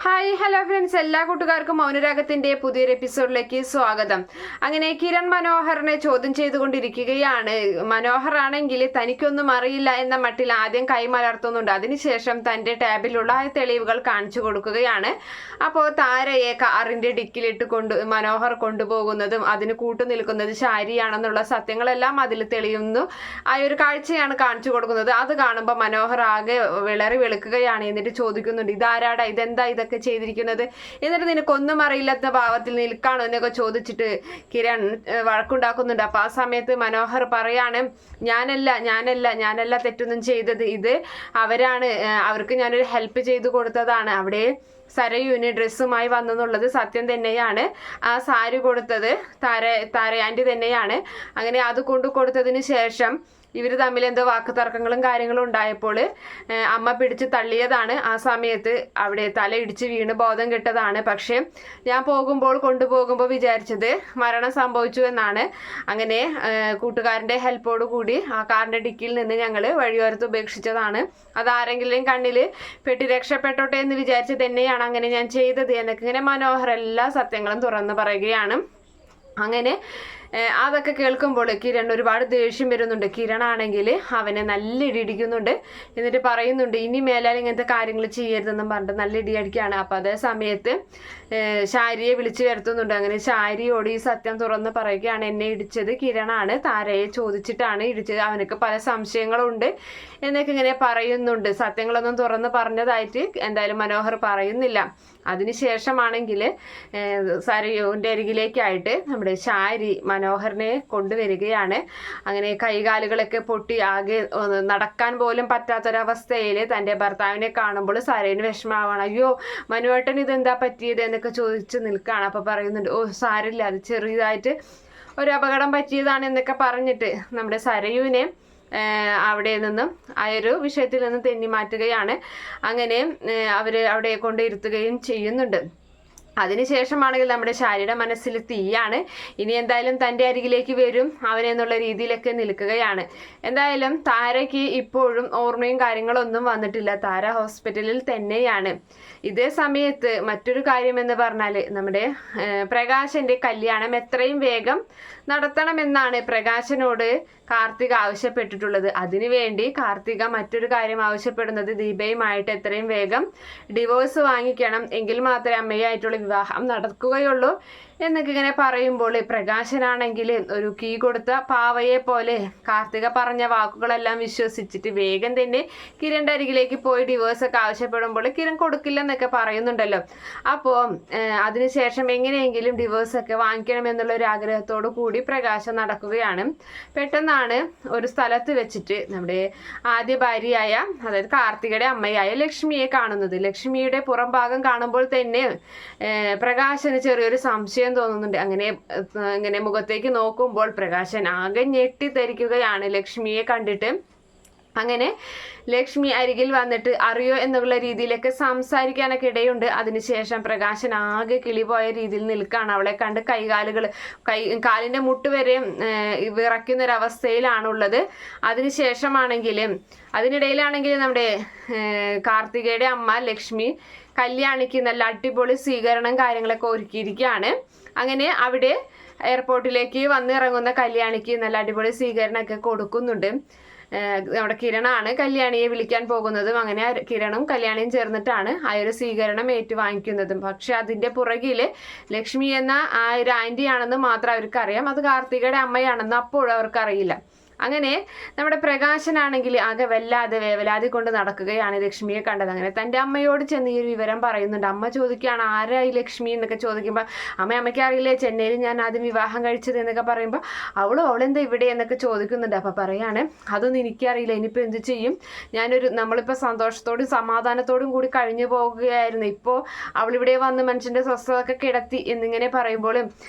Hi hello friends, എല്ലാ കൂട്ടുകാർക്കും മൗനരാഗത്തിന്റെ പുതിയൊരു എപ്പിസോഡിലേക്ക് സ്വാഗതം. അങ്ങനെ കിരൺ മനോഹറിനെ ചോദ്യം ചെയ്തുകൊണ്ടിരിക്കുകയാണ്. മനോഹർ ആണെങ്കിൽ തനിക്കൊന്നും അറിയില്ല എന്ന മട്ടിൽ ആദ്യം കൈമലർത്തുന്നുണ്ട്. അതിനുശേഷം തന്റെ ടാബിലുള്ള തെളിവുകൾ കാണിച്ചു കൊടുക്കുകയാണ്. അപ്പോൾ താരയെ കാറിന്റെ ഡിക്കിലിട്ട് മനോഹർ കൊണ്ടുപോകുന്നതും അതിന് കൂട്ടുനിൽക്കുന്നത് ശാരിയാണെന്നുള്ള സത്യങ്ങളെല്ലാം അതിൽ തെളിയുന്നു. ആ ഒരു കാഴ്ചയാണ് കാണിച്ചു കൊടുക്കുന്നത്. അത് കാണുമ്പോൾ മനോഹർ ആകെ വിളറി വെളുക്കുകയാണ്. എന്നിട്ട് ചോദിക്കുന്നുണ്ട്, ഇതാരാടാ, ഇതെന്താ ഇതൊക്കെ ചെയ്തിരിക്കുന്നത്, എന്നിട്ട് നിനക്കൊന്നും അറിയില്ലാത്ത ഭാവത്തിൽ നിൽക്കാണോ എന്നൊക്കെ ചോദിച്ചിട്ട് കിരൺ വഴക്കുണ്ടാക്കുന്നുണ്ട്. അപ്പൊ ആ സമയത്ത് മനോഹർ പറയാണ്, ഞാനല്ല തെറ്റൊന്നും ചെയ്തത്, ഇത് അവരാണ്, അവർക്ക് ഞാനൊരു ഹെൽപ്പ് ചെയ്തു കൊടുത്തതാണ്. അവിടെ സരയുവിന് ഡ്രസ്സുമായി വന്നെന്നുള്ളത് സത്യം തന്നെയാണ്. ആ സാരി കൊടുത്തത് താര ആൻറ്റി തന്നെയാണ്. അങ്ങനെ അത് കൊടുത്തതിന് ശേഷം ഇവർ തമ്മിൽ എന്തോ വാക്ക് തർക്കങ്ങളും കാര്യങ്ങളും ഉണ്ടായപ്പോൾ അമ്മ പിടിച്ച് തള്ളിയതാണ്. ആ സമയത്ത് അവിടെ തല ഇടിച്ച് വീണ് ബോധം കെട്ടതാണ്. പക്ഷേ ഞാൻ കൊണ്ടുപോകുമ്പോൾ വിചാരിച്ചത് മരണം സംഭവിച്ചു എന്നാണ്. അങ്ങനെ കൂട്ടുകാരൻ്റെ ഹെൽപ്പോട് കൂടി ആ കാറിൻ്റെ ഡിക്കിയിൽ നിന്ന് ഞങ്ങൾ വഴിയോരത്ത് ഉപേക്ഷിച്ചതാണ്. അതാരെങ്കിലും കണ്ണിൽ പെട്ടി രക്ഷപ്പെട്ടോട്ടെ എന്ന് വിചാരിച്ച് തന്നെയാണ് അങ്ങനെ ഞാൻ ചെയ്തത് എന്നൊക്കെ ഇങ്ങനെ മനോഹർ എല്ലാ സത്യങ്ങളും തുറന്നു പറയുകയാണ്. അങ്ങനെ അതൊക്കെ കേൾക്കുമ്പോൾ കിരൺ ഒരുപാട് ദേഷ്യം വരുന്നുണ്ട്. കിരൺ ആണെങ്കിൽ അവനെ നല്ല ഇടിക്കുന്നുണ്ട്. എന്നിട്ട് പറയുന്നുണ്ട്, ഇനി മേലാൽ ഇങ്ങനത്തെ കാര്യങ്ങൾ ചെയ്യരുതെന്നും പറഞ്ഞിട്ട് നല്ല ഇടിയടിക്കുകയാണ്. അപ്പം അതേ സമയത്ത് ശാരിയെ വിളിച്ചു വരുത്തുന്നുണ്ട്. അങ്ങനെ ശാരിയോട് ഈ സത്യം തുറന്ന് പറയുകയാണ്, എന്നെ ഇടിച്ചത് കിരണാണ്, താരയെ ചോദിച്ചിട്ടാണ് ഇടിച്ചത്, അവനക്ക് പല സംശയങ്ങളുണ്ട് എന്നൊക്കെ ഇങ്ങനെ പറയുന്നുണ്ട്. സത്യങ്ങളൊന്നും തുറന്ന് പറഞ്ഞതായിട്ട് എന്തായാലും മനോഹർ പറയുന്നില്ല. അതിനുശേഷമാണെങ്കിൽ സരയുവിൻ്റെ അരികിലേക്കായിട്ട് നമ്മുടെ ശാരി മനോഹറിനെ കൊണ്ടുവരികയാണ്. അങ്ങനെ കൈകാലുകളൊക്കെ പൊട്ടി ആകെ നടക്കാൻ പോലും പറ്റാത്തൊരവസ്ഥയിൽ തൻ്റെ ഭർത്താവിനെ കാണുമ്പോൾ സരയിന് വിഷമാവാണ്. അയ്യോ മനുവേട്ടൻ ഇതെന്താ പറ്റിയത് എന്നൊക്കെ ചോദിച്ച് നിൽക്കുകയാണ്. അപ്പോൾ പറയുന്നുണ്ട്, ഓ സാരില്ല, അത് ചെറിയതായിട്ട് ഒരു അപകടം പറ്റിയതാണ് എന്നൊക്കെ പറഞ്ഞിട്ട് നമ്മുടെ സരയുവിനെ അവിടെ നിന്നും ആ ഒരു വിഷയത്തിൽ നിന്ന് തെന്നി മാറ്റുകയാണ്. അങ്ങനെ അവർ അവിടെ കൊണ്ടിരുത്തുകയും ചെയ്യുന്നുണ്ട്. അതിനുശേഷമാണെങ്കിൽ നമ്മുടെ ശാരിയുടെ മനസ്സിൽ തീയാണ്. ഇനി എന്തായാലും തൻ്റെ അരികിലേക്ക് വരും അവനെന്നുള്ള രീതിയിലൊക്കെ നിൽക്കുകയാണ്. എന്തായാലും താരയ്ക്ക് ഇപ്പോഴും ഓർമ്മയും കാര്യങ്ങളൊന്നും വന്നിട്ടില്ല. താര ഹോസ്പിറ്റലിൽ തന്നെയാണ്. ഇതേ സമയത്ത് മറ്റൊരു കാര്യമെന്ന് പറഞ്ഞാൽ നമ്മുടെ പ്രകാശൻ്റെ കല്യാണം എത്രയും വേഗം നടത്തണമെന്നാണ് പ്രകാശനോട് കാർത്തിക ആവശ്യപ്പെട്ടിട്ടുള്ളത്. അതിനുവേണ്ടി കാർത്തിക മറ്റൊരു കാര്യം ആവശ്യപ്പെടുന്നത് ദീപയുമായിട്ട് എത്രയും വേഗം ഡിവോഴ്സ് വാങ്ങിക്കണം, എങ്കിൽ മാത്രമേ അമ്മയായിട്ടുള്ള വിവാഹം നടക്കുകയുള്ളൂ എന്നൊക്കെ ഇങ്ങനെ പറയുമ്പോൾ പ്രകാശനാണെങ്കിൽ ഒരു കീ കൊടുത്ത പാവയെ പോലെ കാർത്തിക പറഞ്ഞ വാക്കുകളെല്ലാം വിശ്വസിച്ചിട്ട് വേഗം തന്നെ കിരണിൻ്റെ അരികിലേക്ക് പോയി ഡിവോഴ്സൊക്കെ ആവശ്യപ്പെടുമ്പോൾ കിരൺ കൊടുക്കില്ലെന്നൊക്കെ പറയുന്നുണ്ടല്ലോ. അപ്പോൾ അതിനുശേഷം എങ്ങനെയെങ്കിലും ഡിവോഴ്സൊക്കെ വാങ്ങിക്കണമെന്നുള്ള ഒരു ആഗ്രഹത്തോടു കൂടി പ്രകാശം നടക്കുകയാണ്. പെട്ടെന്നാണ് ഒരു സ്ഥലത്ത് വെച്ചിട്ട് നമ്മുടെ ആദ്യ ഭാര്യയായ, അതായത് കാർത്തികയുടെ അമ്മയായ ലക്ഷ്മിയെ കാണുന്നത്. ലക്ഷ്മിയുടെ പുറം ഭാഗം കാണുമ്പോൾ തന്നെ പ്രകാശന് ചെറിയൊരു സംശയം തോന്നുന്നുണ്ട്. അങ്ങനെ മുഖത്തേക്ക് നോക്കുമ്പോൾ പ്രകാശൻ ആകെ ഞെട്ടിത്തരിക്കുകയാണ് ലക്ഷ്മിയെ കണ്ടിട്ട്. അങ്ങനെ ലക്ഷ്മി അരികിൽ വന്നിട്ട് അറിയോ എന്നുള്ള രീതിയിലൊക്കെ സംസാരിക്കാനൊക്കെ ഇടയുണ്ട്. അതിനുശേഷം പ്രകാശൻ ആകെ കിളിപോയ രീതിയിൽ നിൽക്കുകയാണ്. അവളെ കണ്ട് കാലിൻ്റെ മുട്ട് വരെ വിറയ്ക്കുന്നൊരവസ്ഥയിലാണുള്ളത്. അതിനിടയിലാണെങ്കിൽ നമ്മുടെ കാർത്തികയുടെ അമ്മ ലക്ഷ്മി കല്യാണിക്ക് നല്ല അടിപൊളി സ്വീകരണം കാര്യങ്ങളൊക്കെ ഒരുക്കിയിരിക്കുകയാണ്. അങ്ങനെ അവിടെ എയർപോർട്ടിലേക്ക് വന്നിറങ്ങുന്ന കല്യാണിക്ക് നല്ല അടിപൊളി സ്വീകരണമൊക്കെ കൊടുക്കുന്നുണ്ട്. നമ്മുടെ കിരണാണ് കല്യാണിയെ വിളിക്കാൻ പോകുന്നതും. അങ്ങനെ കിരണും കല്യാണിയും ചേർന്നിട്ടാണ് ആ ഒരു സ്വീകരണം ഏറ്റുവാങ്ങിക്കുന്നതും. പക്ഷെ അതിൻ്റെ പുറകിൽ ലക്ഷ്മി എന്ന ആ ഒരു ആൻറ്റിയാണെന്ന് മാത്രം അവർക്കറിയാം. അത് കാർത്തികയുടെ അമ്മയാണെന്ന് അപ്പോഴും അവർക്കറിയില്ല. അങ്ങനെ നമ്മുടെ പ്രകാശനാണെങ്കിൽ ആകെ വല്ലാതെ വേവലാതി കൊണ്ട് നടക്കുകയാണ് ലക്ഷ്മിയെ കണ്ടത്. അങ്ങനെ തൻ്റെ അമ്മയോട് ചെന്ന് ഈ ഒരു വിവരം പറയുന്നുണ്ട്. അമ്മ ചോദിക്കുകയാണ്, ആരാ ഈ ലക്ഷ്മി എന്നൊക്കെ ചോദിക്കുമ്പോൾ അമ്മയ്ക്ക് അറിയില്ലേ ചെന്നൈയിൽ ഞാൻ ആദ്യം വിവാഹം കഴിച്ചത് എന്നൊക്കെ പറയുമ്പോൾ അവളെന്താ ഇവിടെ എന്നൊക്കെ ചോദിക്കുന്നുണ്ട്. അപ്പോൾ പറയാണ്, അതൊന്നും എനിക്കറിയില്ല, ഇനിയിപ്പോൾ എന്ത് ചെയ്യും, നമ്മളിപ്പോൾ സന്തോഷത്തോടും സമാധാനത്തോടും കൂടി കഴിഞ്ഞു പോകുകയായിരുന്നു, ഇപ്പോൾ അവളിവിടെ വന്ന് മനുഷ്യൻ്റെ സ്വസ്ഥതൊക്കെ കിടത്തി എന്നിങ്ങനെ പറയുമ്പോൾ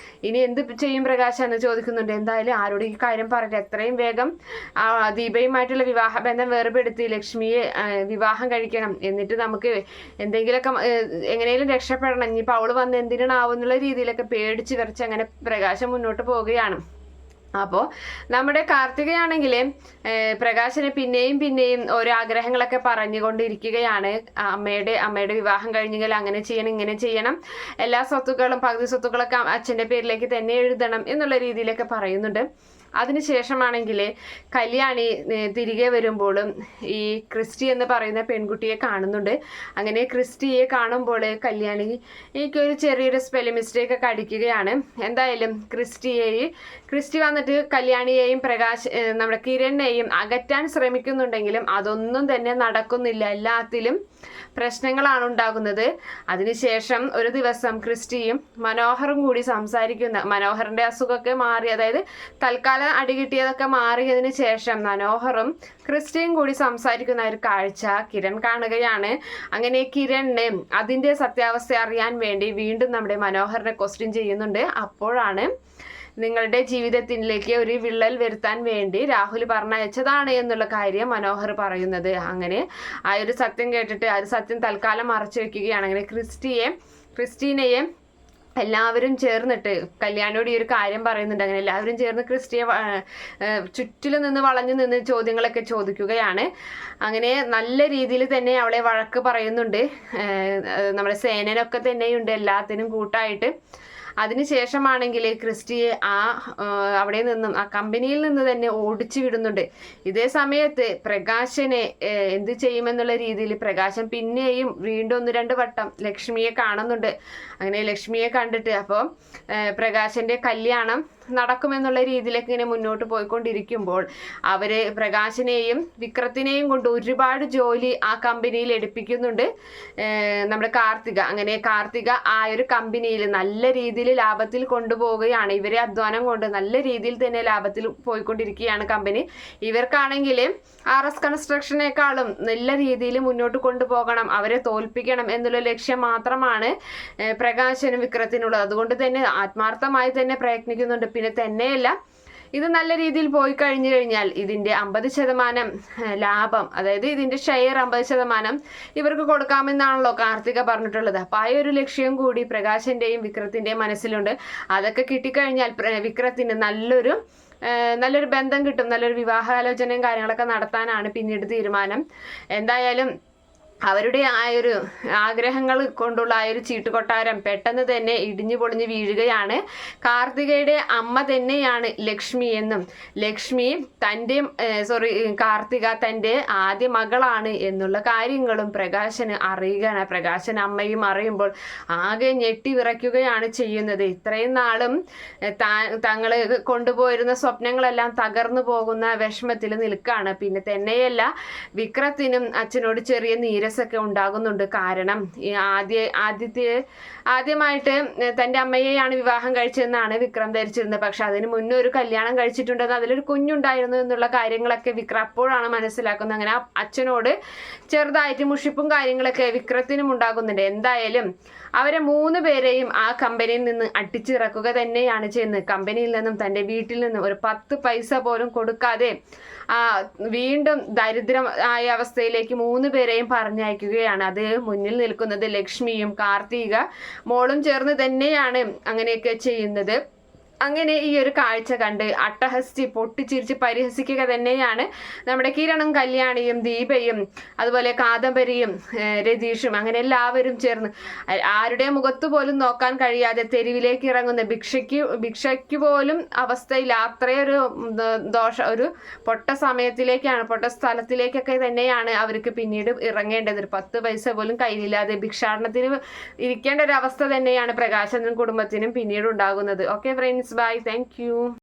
ഇനി എന്ത് ചെയ്യും പ്രകാശ് എന്ന് ചോദിക്കുന്നുണ്ട്. എന്തായാലും ആരോട് ഈ കാര്യം പറയില്ല, എത്രയും വേഗം ദീപയുമായിട്ടുള്ള വിവാഹബന്ധം വേർപെടുത്തി ലക്ഷ്മിയെ വിവാഹം കഴിക്കണം, എന്നിട്ട് നമുക്ക് എന്തെങ്കിലുമൊക്കെ എങ്ങനെയും രക്ഷപ്പെടണം, ഇനിയിപ്പോൾ അവള് വന്ന് എന്തിനാവും എന്നുള്ള രീതിയിലൊക്കെ പേടിച്ച് വിറച്ച് അങ്ങനെ പ്രകാശം മുന്നോട്ട് പോവുകയാണ്. അപ്പോൾ നമ്മുടെ കാർത്തികയാണെങ്കിൽ പ്രകാശന് പിന്നെയും പിന്നെയും ഓരോ ആഗ്രഹങ്ങളൊക്കെ പറഞ്ഞുകൊണ്ടിരിക്കുകയാണ്. അമ്മയുടെ വിവാഹം കഴിഞ്ഞെങ്കിൽ അങ്ങനെ ചെയ്യണം, ഇങ്ങനെ ചെയ്യണം, എല്ലാ സ്വത്തുക്കളും പകുതി സ്വത്തുക്കളൊക്കെ അച്ഛൻ്റെ പേരിലേക്ക് തന്നെ എഴുതണം എന്നുള്ള രീതിയിലൊക്കെ പറയുന്നുണ്ട്. അതിനുശേഷമാണെങ്കിൽ കല്യാണി തിരികെ വരുമ്പോഴും ഈ ക്രിസ്റ്റി എന്ന് പറയുന്ന പെൺകുട്ടിയെ കാണുന്നുണ്ട്. അങ്ങനെ ക്രിസ്റ്റിയെ കാണുമ്പോൾ കല്യാണി എനിക്കൊരു ചെറിയൊരു സ്പെല്ലിംഗ് മിസ്റ്റേക്ക് ഒക്കെ അടിക്കുകയാണ്. എന്തായാലും ക്രിസ്റ്റി വന്നിട്ട് കല്യാണിയെയും നമ്മുടെ കിരണിനെയും അകറ്റാൻ ശ്രമിക്കുന്നുണ്ടെങ്കിലും അതൊന്നും തന്നെ നടക്കുന്നില്ല. എല്ലാത്തിലും പ്രശ്നങ്ങളാണ് ഉണ്ടാകുന്നത്. അതിനുശേഷം ഒരു ദിവസം ക്രിസ്റ്റിയും മനോഹറും കൂടി മനോഹറിന്റെ അസുഖമൊക്കെ മാറി, അതായത് തൽക്കാലം അടി കിട്ടിയതൊക്കെ മാറിയതിന് ശേഷം മനോഹറും ക്രിസ്റ്റിയും കൂടി സംസാരിക്കുന്ന ഒരു കാഴ്ച കിരൺ കാണുകയാണ്. അങ്ങനെ കിരണിന് അതിന്റെ സത്യാവസ്ഥ അറിയാൻ വേണ്ടി വീണ്ടും നമ്മുടെ മനോഹറിനെ ക്വസ്റ്റ്യൻ ചെയ്യുന്നുണ്ട്. അപ്പോഴാണ് നിങ്ങളുടെ ജീവിതത്തിലേക്ക് ഒരു വിള്ളൽ വരുത്താൻ വേണ്ടി രാഹുൽ പറഞ്ഞയച്ചതാണ് എന്നുള്ള കാര്യം മനോഹർ പറയുന്നത്. അങ്ങനെ ആ ഒരു സത്യം കേട്ടിട്ട് ആ ഒരു സത്യം തൽക്കാലം മറച്ചു വെക്കുകയാണ്. അങ്ങനെ ക്രിസ്റ്റീനയെ എല്ലാവരും ചേർന്നിട്ട് കല്യാണിയോട് ഈ ഒരു കാര്യം പറയുന്നുണ്ട്. അങ്ങനെ എല്ലാവരും ചേർന്ന് ക്രിസ്റ്റിയെ ചുറ്റിലും നിന്ന് വളഞ്ഞു നിന്ന് ചോദ്യങ്ങളൊക്കെ ചോദിക്കുകയാണ്. അങ്ങനെ നല്ല രീതിയിൽ തന്നെ അവളെ വഴക്ക് പറയുന്നുണ്ട്. നമ്മുടെ സേനനൊക്കെ തന്നെയുണ്ട് എല്ലാത്തിനും കൂട്ടായിട്ട്. അതിനുശേഷമാണെങ്കിൽ ക്രിസ്റ്റിയെ അവിടെ നിന്നും ആ കമ്പനിയിൽ നിന്ന് തന്നെ ഓടിച്ചു വിടുന്നുണ്ട്. ഇതേ സമയത്ത് പ്രകാശനെ എന്ത് ചെയ്യുമെന്നുള്ള രീതിയിൽ പ്രകാശൻ പിന്നെയും വീണ്ടും 1-2 വട്ടം ലക്ഷ്മിയെ കാണുന്നുണ്ട്. അങ്ങനെ ലക്ഷ്മിയെ കണ്ടിട്ട് അപ്പോൾ പ്രകാശന്റെ കല്യാണം നടക്കുമെന്നുള്ള രീതിയിലൊക്കെ ഇങ്ങനെ മുന്നോട്ട് പോയിക്കൊണ്ടിരിക്കുമ്പോൾ അവര് പ്രകാശിനെയും വിക്രത്തിനെയും കൊണ്ട് ഒരുപാട് ജോലി ആ കമ്പനിയിൽ എടുപ്പിക്കുന്നുണ്ട് നമ്മുടെ കാർത്തിക. അങ്ങനെ കാർത്തിക ആ ഒരു കമ്പനിയിൽ നല്ല രീതിയിൽ ലാഭത്തിൽ കൊണ്ടുപോവുകയാണ്. ഇവരെ അധ്വാനം കൊണ്ട് നല്ല രീതിയിൽ തന്നെ ലാഭത്തിൽ പോയിക്കൊണ്ടിരിക്കുകയാണ് കമ്പനി. ഇവർക്കാണെങ്കിൽ RS കൺസ്ട്രക്ഷനേക്കാളും നല്ല രീതിയിൽ മുന്നോട്ട് കൊണ്ടുപോകണം, അവരെ തോൽപ്പിക്കണം എന്നുള്ള ലക്ഷ്യം മാത്രമാണ് പ്രകാശനും വിക്രത്തിനുള്ളത്. അതുകൊണ്ട് തന്നെ ആത്മാർത്ഥമായി തന്നെ പ്രയത്നിക്കുന്നുണ്ട്. പിന്നെ തന്നെയല്ല, ഇത് നല്ല രീതിയിൽ പോയി കഴിഞ്ഞാൽ ഇതിന്റെ 50% ലാഭം, അതായത് ഇതിന്റെ ഷെയർ 50% ഇവർക്ക് കൊടുക്കാമെന്നാണല്ലോ കാർത്തിക പറഞ്ഞിട്ടുള്ളത്. അപ്പൊ ആ ഒരു ലക്ഷ്യം കൂടി പ്രകാശന്റെയും വിക്രത്തിന്റെയും മനസ്സിലുണ്ട്. അതൊക്കെ കിട്ടിക്കഴിഞ്ഞാൽ വിക്രത്തിന് നല്ലൊരു ബന്ധം കിട്ടും, നല്ലൊരു വിവാഹാലോചനയും കാര്യങ്ങളൊക്കെ നടത്താനാണ് പിന്നീട് തീരുമാനം. എന്തായാലും അവരുടെ ആ ഒരു ആഗ്രഹങ്ങൾ കൊണ്ടുള്ള ആ ഒരു ചീട്ടുകൊട്ടാരം പെട്ടെന്ന് തന്നെ ഇടിഞ്ഞു പൊളിഞ്ഞു വീഴുകയാണ്. കാർത്തികയുടെ അമ്മ തന്നെയാണ് ലക്ഷ്മി എന്നും കാർത്തിക തൻ്റെ ആദ്യ മകളാണ് എന്നുള്ള കാര്യങ്ങളും പ്രകാശന് അറിയുകയാണ്. പ്രകാശൻ അമ്മയും അറിയുമ്പോൾ ആകെ ഞെട്ടി വിറയ്ക്കുകയാണ് ചെയ്യുന്നത്. ഇത്രയും നാളും തങ്ങൾ കൊണ്ടുപോയിരുന്ന സ്വപ്നങ്ങളെല്ലാം തകർന്നു പോകുന്ന വിഷമത്തിൽ നിൽക്കുകയാണ്. പിന്നെ തന്നെയല്ല, വിക്രത്തിനും അച്ഛനോട് ചെറിയ ഒക്കെ ഉണ്ടാകുന്നുണ്ട്. കാരണം ആദ്യമായിട്ട് തൻ്റെ അമ്മയെയാണ് വിവാഹം കഴിച്ചതെന്നാണ് വിക്രം ധരിച്ചിരുന്നത്. പക്ഷെ അതിന് മുന്നേ ഒരു കല്യാണം കഴിച്ചിട്ടുണ്ടെന്ന്, അതിലൊരു കുഞ്ഞുണ്ടായിരുന്നു എന്നുള്ള കാര്യങ്ങളൊക്കെ വിക്രം അപ്പോഴാണ് മനസ്സിലാക്കുന്നത്. അങ്ങനെ അച്ഛനോട് ചെറുതായിട്ട് മുഷിപ്പും കാര്യങ്ങളൊക്കെ വിക്രത്തിനും ഉണ്ടാകുന്നുണ്ട്. എന്തായാലും അവരെ 3 പേരെയും ആ കമ്പനിയിൽ നിന്ന് അടിച്ചിറക്കുക തന്നെയാണ് ചെയ്യുന്നത്. കമ്പനിയിൽ നിന്നും തൻ്റെ വീട്ടിൽ നിന്നും ഒരു 10 പൈസ പോലും കൊടുക്കാതെ വീണ്ടും ദരിദ്രമായ അവസ്ഥയിലേക്ക് 3 പേരെയും പറഞ്ഞയക്കുകയാണ്. അത് മുന്നിൽ നിൽക്കുന്നത് ലക്ഷ്മിയും കാർത്തിക മോളും ചേർന്ന് തന്നെയാണ് അങ്ങനെയൊക്കെ ചെയ്യുന്നത്. അങ്ങനെ ഈ ഒരു കാഴ്ച കണ്ട് അട്ടഹസിച്ച് പൊട്ടിച്ചിരിച്ച് പരിഹസിക്കുക തന്നെയാണ് നമ്മുടെ കിരണും കല്യാണിയും ദീപയും അതുപോലെ കാദംബരിയും രതീഷും. അങ്ങനെ എല്ലാവരും ചേർന്ന് ആരുടെ മുഖത്ത് പോലും നോക്കാൻ കഴിയാതെ തെരുവിലേക്ക് ഇറങ്ങുന്ന ഭിക്ഷയ്ക്ക് പോലും അവസ്ഥയിൽ അത്രയൊരു ഒരു പൊട്ട സ്ഥലത്തിലേക്കൊക്കെ തന്നെയാണ് അവർക്ക് പിന്നീട് ഇറങ്ങേണ്ടത്. ഒരു 10 പൈസ പോലും കയ്യിലില്ലാതെ ഭിക്ഷാടനത്തിന് ഇരിക്കേണ്ട ഒരു അവസ്ഥ തന്നെയാണ് പ്രകാശനും കുടുംബത്തിനും പിന്നീട് ഉണ്ടാകുന്നത്. Okay friends, bye, thank you.